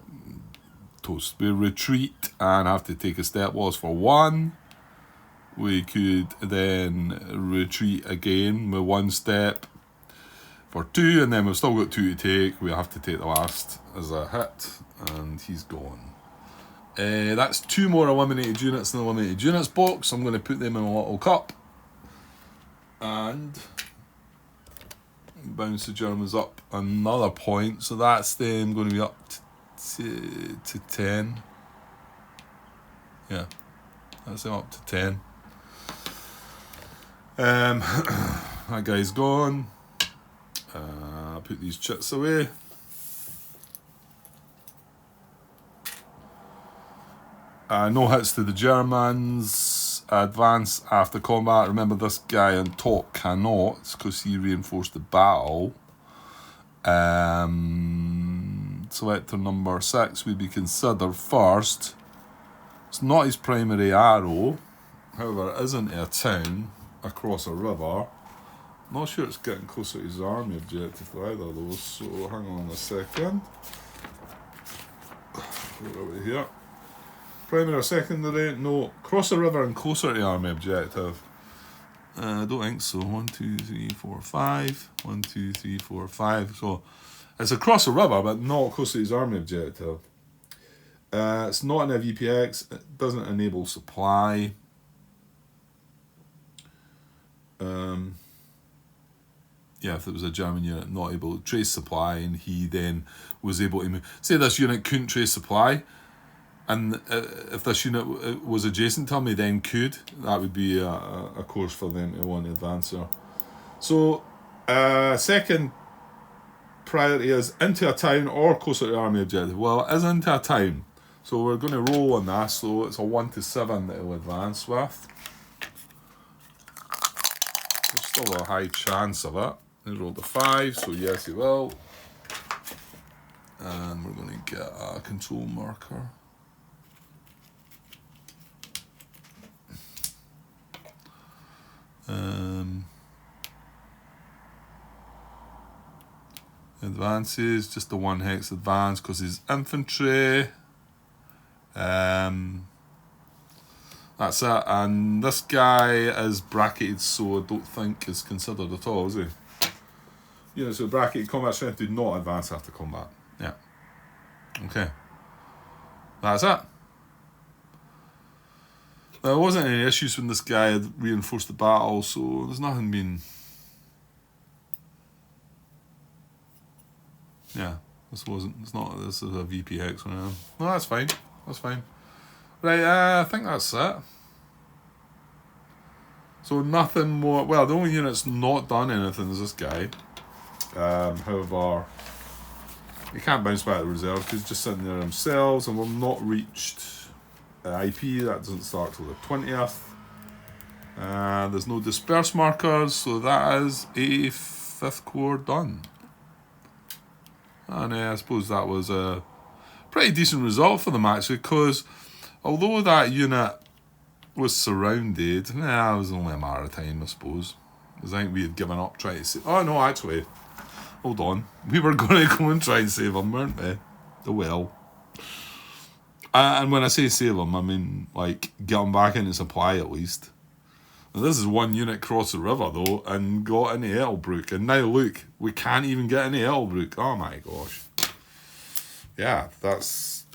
toast. We retreat and have to take a step loss for 1. We could then retreat again with 1 step for 2, and then we've still got 2 to take. We have to take the last as a hit, and he's gone. That's 2 more eliminated units in the eliminated units box. I'm going to put them in a little cup. And bounce the Germans up another point, so that's them going to be up to 10. Yeah, that's them up to 10. That guy's gone. I'll put these chits away. No hits to the Germans. Advance after combat. Remember, this guy on top cannot, because he reinforced the battle. Selector number 6 would be considered first. It's not his primary arrow. However, it is into a town across a river. Not sure it's getting closer to his army objective for either of those, so hang on a second. We're over here. Primary or secondary? No. Cross a river and closer to the army objective. I don't think so. 1, 2, 3, 4, 5. 1, 2, 3, 4, 5. So it's across a river, but not close to his army objective. It's not in a VPX. It doesn't enable supply. Yeah, if it was a German unit not able to trace supply, and he then was able to move. Say this unit couldn't trace supply, and if this unit was adjacent to him, he then could. That would be a course for them to want to advance there. So, second priority is into a town or closer to the army objective. Well, it is into a town, so we're going to roll on that. So it's a 1 to 7 that he'll advance with. There's still a high chance of it. He rolled a 5, so yes, he will. And we're going to get a control marker. Advances, just the 1 hex advance because he's infantry. That's it. And this guy is bracketed, so I don't think is considered at all, is he? You know, so bracketed combat strength do not advance after combat. Yeah. Okay. That's it. There wasn't any issues when this guy had reinforced the battle, so there's nothing been. Yeah, this wasn't. It's not. This is a VPX one. No, that's fine. That's fine. Right, I think that's it. So nothing more. Well, the only unit's not done anything is this guy. However, he can't bounce back to the reserve because he's just sitting there himself, and we've not reached IP. That doesn't start till the 20th. There's no disperse markers, so that is a 5th Corps done. And I suppose that was a pretty decent result for them actually, because although that unit was surrounded, it was only a matter of time, I suppose. Because I think we had given up trying to save. Oh no, actually, hold on. We were going to go and try and save them, weren't we? Oh well. And when I say save them, I mean like get them back into supply at least. Now, this is 1 unit across the river though, and got into Ettlebrook, and now look, we can't even get into Ettlebrook. Oh my gosh. Yeah, that's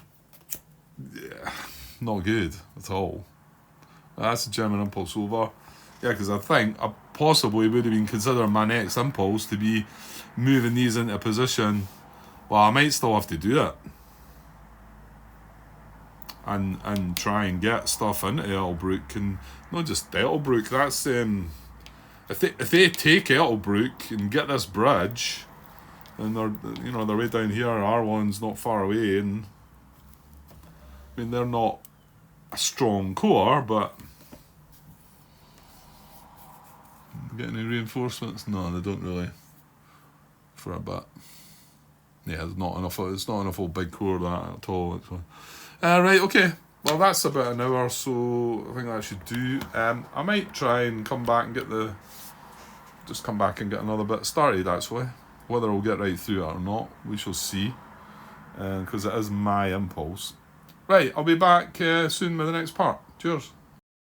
not good at all. That's a German impulse over. Yeah, because I think I possibly would have been considering my next impulse to be moving these into position. Well, I might still have to do it. And try and get stuff into Ettlebrook, and not just Ettlebrook. That's if they take Ettlebrook and get this bridge, and they're way down here. R1's not far away, and I mean they're not a strong core, but get any reinforcements? No, they don't really. For a bit. Yeah, it's not enough old big core that at all. Actually. Right, okay. Well, that's about an hour, so I think that should do. I might try and come back and get another bit started, actually. Whether I'll get right through it or not, we shall see. Because it is my impulse. Right, I'll be back soon with the next part. Cheers.